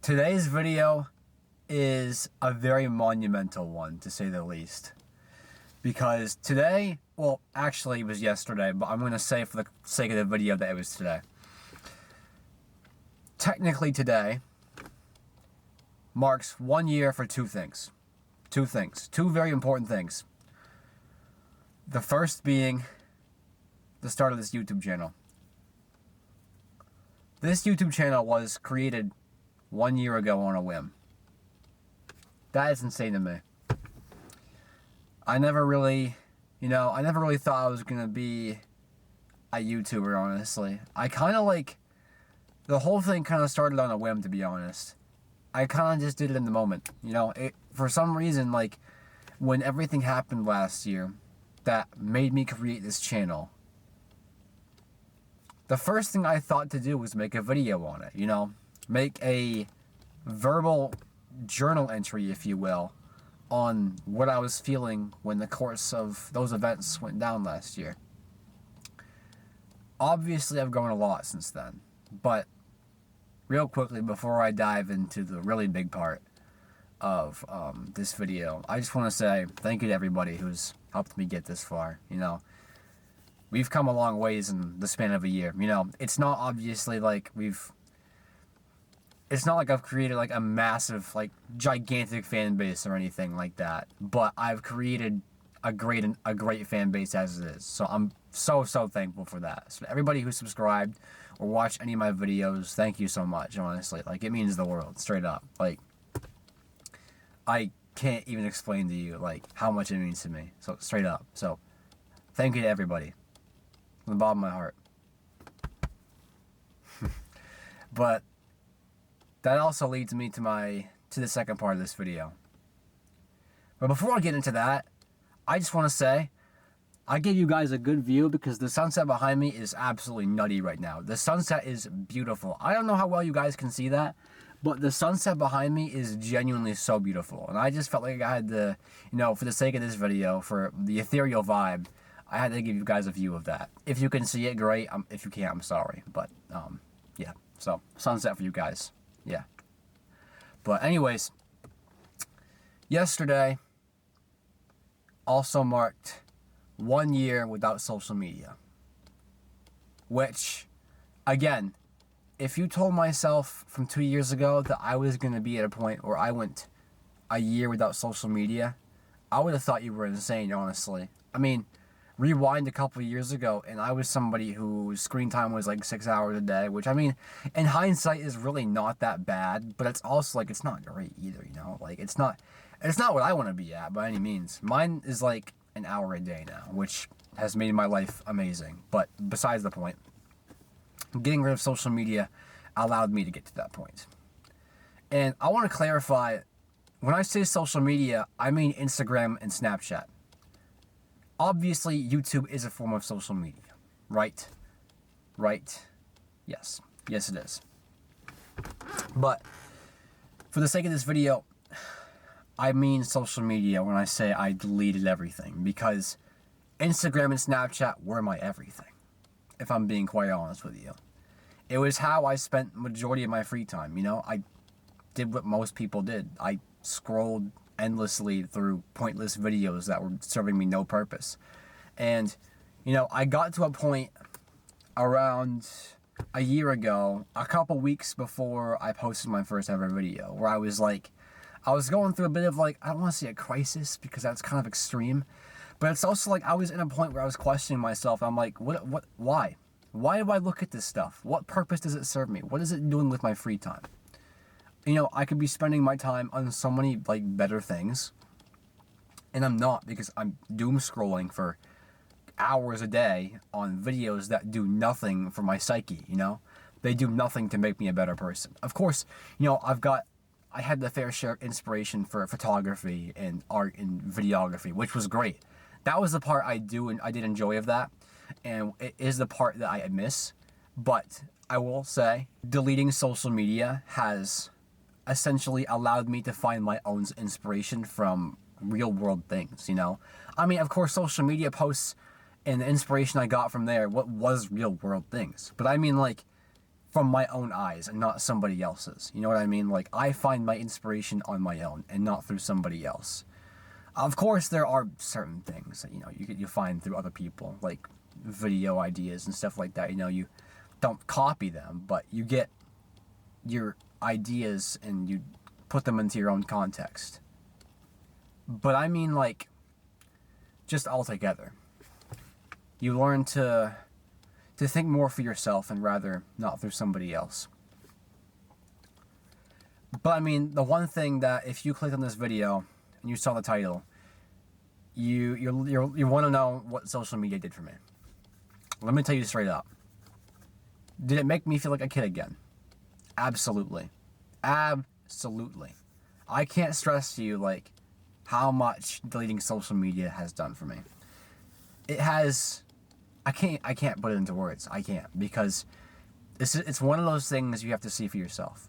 Today's video is a very monumental one, to say the least. Because today, well, actually it was yesterday, but I'm going to say for the sake of the video that it was today. Technically today marks 1 year for two things. Two very important things. The first being the start of this YouTube channel. This YouTube channel was created 1 year ago on a whim. That is insane to me. I never really thought I was gonna be a YouTuber, honestly. The whole thing kind of started on a whim, to be honest. I kind of just did it in the moment, for some reason, when everything happened last year that made me create this channel, the first thing I thought to do was make a video on it, make a verbal journal entry, if you will, on what I was feeling when the course of those events went down last year. Obviously, I've grown a lot since then, but real quickly, before I dive into the really big part of this video, I just want to say thank you to everybody who's helped me get this far. We've come a long ways in the span of a year. It's not obviously it's not like I've created a massive, gigantic fan base or anything like that, but I've created a great fan base as it is. So I'm so thankful for that. So everybody who subscribed or watched any of my videos, thank you so much, honestly. It means the world, straight up. I can't even explain to you, how much it means to me. So, straight up. So, thank you to everybody. From the bottom of my heart. But that also leads me to the second part of this video. But before I get into that, I just want to say, I gave you guys a good view because the sunset behind me is absolutely nutty right now. The sunset is beautiful. I don't know how well you guys can see that, but the sunset behind me is genuinely so beautiful. And I just felt like I had to, for the sake of this video, for the ethereal vibe, I had to give you guys a view of that. If you can see it, great. If you can't, I'm sorry. But, yeah. So, sunset for you guys. Yeah. But anyways, yesterday also marked 1 year without social media. Which, again, if you told myself from 2 years ago that I was going to be at a point where I went a year without social media, I would have thought you were insane, honestly. I mean, rewind a couple of years ago, and I was somebody whose screen time was 6 hours a day, which, I mean, in hindsight is really not that bad, but it's also, it's not great either, it's not what I want to be at by any means. Mine is, an hour a day now, which has made my life amazing, but besides the point, getting rid of social media allowed me to get to that point. And I want to clarify, when I say social media, I mean Instagram and Snapchat. Obviously, YouTube is a form of social media, right? Right? Yes. Yes, it is. But for the sake of this video, I mean social media when I say I deleted everything, because Instagram and Snapchat were my everything, if I'm being quite honest with you. It was how I spent the majority of my free time, I did what most people did. I scrolled endlessly through pointless videos that were serving me no purpose. And, I got to a point around a year ago, a couple weeks before I posted my first ever video, where I was going through a bit of I don't want to say a crisis, because that's kind of extreme, but it's also I was in a point where I was questioning myself. I'm why? Why do I look at this stuff? What purpose does it serve me? What is it doing with my free time? I could be spending my time on so many, better things. And I'm not, because I'm doom scrolling for hours a day on videos that do nothing for my psyche, They do nothing to make me a better person. Of course, I had the fair share of inspiration for photography and art and videography, which was great. That was the part I did enjoy of that. And it is the part that I miss. But I will say, deleting social media has essentially allowed me to find my own inspiration from real world things, I mean, of course, social media posts and the inspiration I got from there, what was real world things? But I mean, from my own eyes and not somebody else's. You know what I mean? Like, I find my inspiration on my own and not through somebody else. Of course, there are certain things that, you find through other people, like video ideas and stuff like that. You don't copy them, but you get your ideas and you put them into your own context. But I mean, like, just altogether. You learn to think more for yourself and rather not through somebody else. But I mean, the one thing that if you clicked on this video and you saw the title, you want to know what social media did for me. Let me tell you straight up. Did it make me feel like a kid again? Absolutely. Absolutely. I can't stress to you, like, how much deleting social media has done for me. It has... I can't put it into words. I can't, because it's one of those things you have to see for yourself.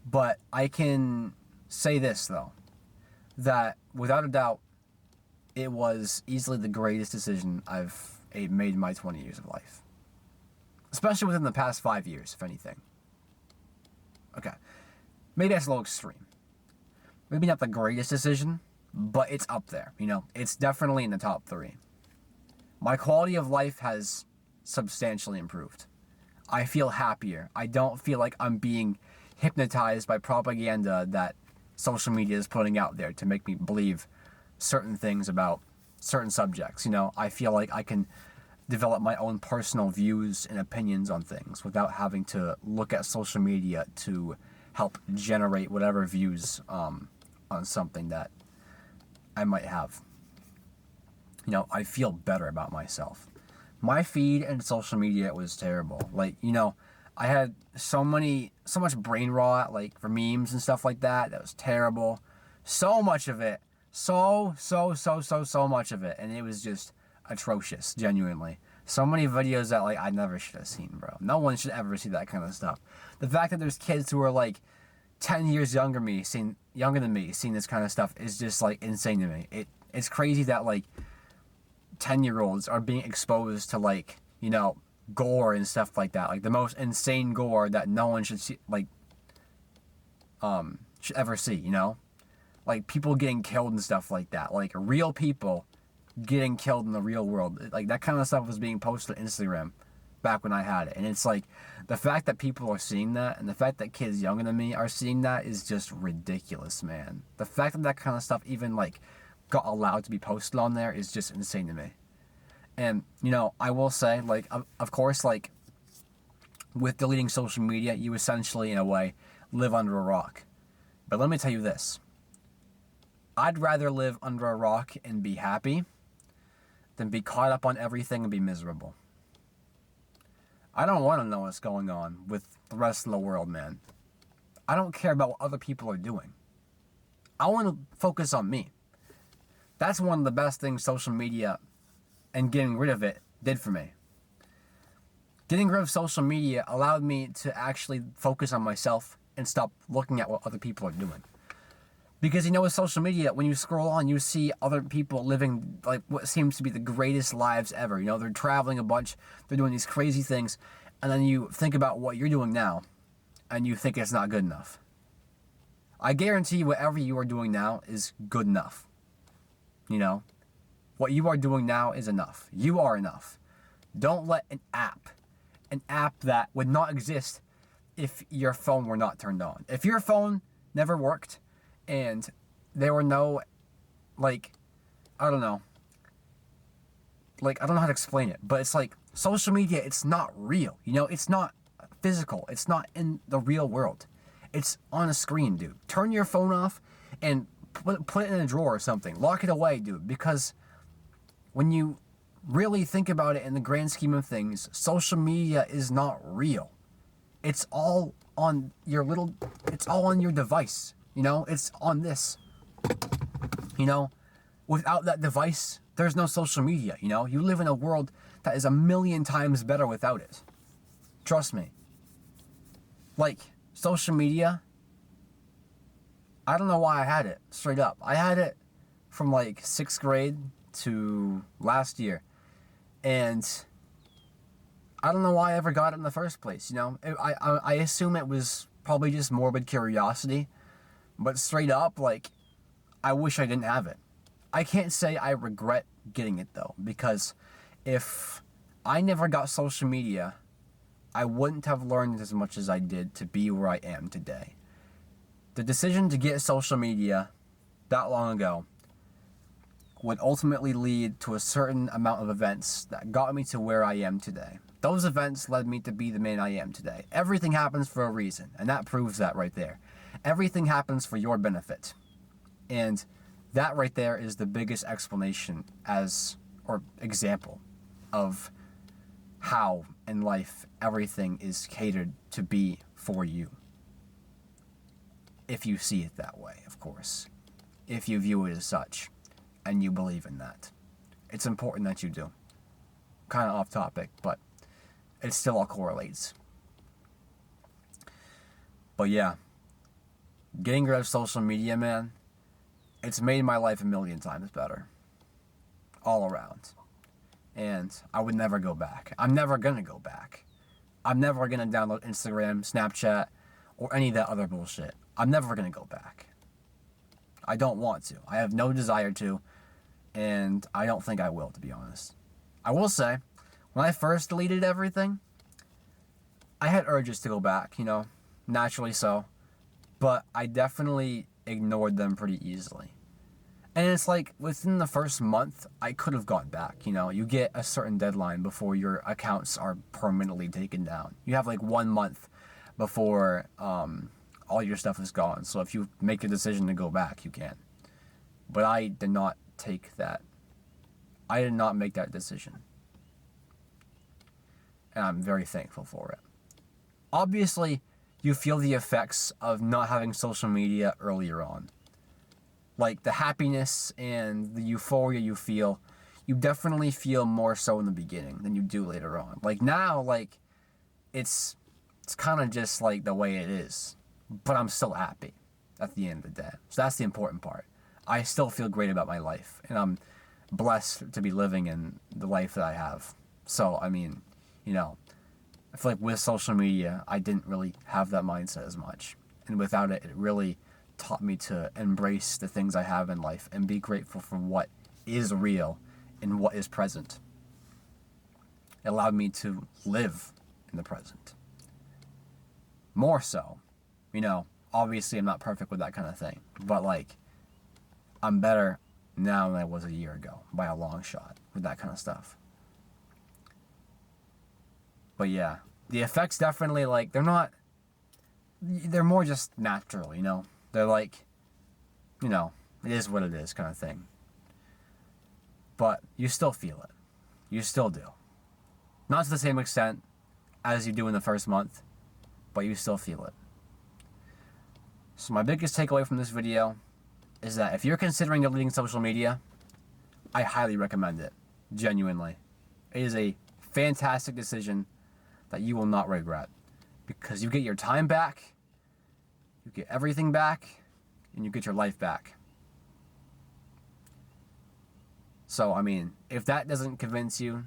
But I can say this, though, that without a doubt, it was easily the greatest decision I've made in my 20 years of life. Especially within the past 5 years, if anything. Okay. Maybe that's a little extreme. Maybe not the greatest decision, but it's up there, It's definitely in the top 3. My quality of life has substantially improved. I feel happier. I don't feel like I'm being hypnotized by propaganda that social media is putting out there to make me believe certain things about certain subjects. I feel like I can develop my own personal views and opinions on things without having to look at social media to help generate whatever views on something that I might have. I feel better about myself. My feed and social media was terrible. Like, I had so much brain rot, like, for memes and stuff like that. That was terrible. So much of it. So much of it. And it was just atrocious, genuinely. So many videos that, like, I never should have seen, bro. No one should ever see that kind of stuff. The fact that there's kids who are, like, 10 years younger than me, seeing this kind of stuff is just, like, insane to me. It's crazy that, like, 10-year-olds are being exposed to, like, gore and stuff like that, like the most insane gore that no one should see, like, should ever see, like people getting killed and stuff like that, like real people getting killed in the real world. Like, that kind of stuff was being posted on Instagram back when I had it, and it's like the fact that people are seeing that and the fact that kids younger than me are seeing that is just ridiculous, man. The fact that kind of stuff even, like, got allowed to be posted on there is just insane to me. And, I will say, like, of course, like, with deleting social media, you essentially, in a way, live under a rock. But let me tell you this. I'd rather live under a rock and be happy than be caught up on everything and be miserable. I don't want to know what's going on with the rest of the world, man. I don't care about what other people are doing. I want to focus on me. That's one of the best things social media and getting rid of it did for me. Getting rid of social media allowed me to actually focus on myself and stop looking at what other people are doing. Because, with social media, when you scroll on, you see other people living, like, what seems to be the greatest lives ever. They're traveling a bunch, they're doing these crazy things, and then you think about what you're doing now, and you think it's not good enough. I guarantee you whatever you are doing now is good enough. What you are doing now is enough. You are enough. Don't let an app that would not exist if your phone were not turned on. If your phone never worked and there were no, like, I don't know how to explain it, but it's like social media, it's not real. It's not physical. It's not in the real world. It's on a screen, dude. Turn your phone off and put it in a drawer or something. Lock it away, dude, because when you really think about it in the grand scheme of things, social media is not real. It's all on your device, it's on this. Without that device, there's no social media, You live in a world that is a million times better without it. Trust me. Like, social media, I don't know why I had it, straight up. I had it from, like, 6th grade to last year. And I don't know why I ever got it in the first place, you know? I assume it was probably just morbid curiosity, but straight up, like, I wish I didn't have it. I can't say I regret getting it, though, because if I never got social media, I wouldn't have learned as much as I did to be where I am today. The decision to get social media that long ago would ultimately lead to a certain amount of events that got me to where I am today. Those events led me to be the man I am today. Everything happens for a reason, and that proves that right there. Everything happens for your benefit. And that right there is the biggest explanation or example of how in life everything is catered to be for you. If you see it that way, of course. If you view it as such, and you believe in that. It's important that you do. Kind of off topic, but it still all correlates. But yeah, getting rid of social media, man, it's made my life a million times better. All around. And I would never go back. I'm never going to go back. I'm never going to download Instagram, Snapchat, or any of that other bullshit. I'm never going to go back. I don't want to. I have no desire to, and I don't think I will, to be honest. I will say, when I first deleted everything, I had urges to go back, you know, naturally so, but I definitely ignored them pretty easily. And it's like, within the first month, I could have gone back, you know. You get a certain deadline before your accounts are permanently taken down. You have like 1 month before all your stuff is gone. So if you make a decision to go back, you can. But I did not take that. I did not make that decision. And I'm very thankful for it. Obviously, you feel the effects of not having social media earlier on. Like the happiness and the euphoria you feel, you definitely feel more so in the beginning than you do later on. Like now, like it's kind of just like the way it is, but I'm still happy at the end of the day. So that's the important part. I still feel great about my life, and I'm blessed to be living in the life that I have. So I mean, you know, I feel like with social media, I didn't really have that mindset as much, and without it, it really taught me to embrace the things I have in life and be grateful for what is real and what is present. It allowed me to live in the present. More so, you know, obviously I'm not perfect with that kind of thing, but like, I'm better now than I was a year ago by a long shot with that kind of stuff. But yeah, the effects definitely, like, they're more just natural, you know? They're like, you know, it is what it is kind of thing. But you still feel it. You still do. Not to the same extent as you do in the first month, but you still feel it. So my biggest takeaway from this video is that if you're considering deleting social media, I highly recommend it. Genuinely. It is a fantastic decision that you will not regret. Because you get your time back, you get everything back, and you get your life back. So, I mean, if that doesn't convince you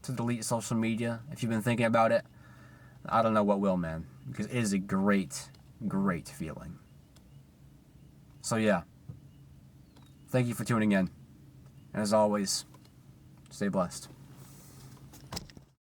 to delete social media, if you've been thinking about it, I don't know what will, man. Because it is a great, great feeling. So, yeah. Thank you for tuning in. And as always, stay blessed.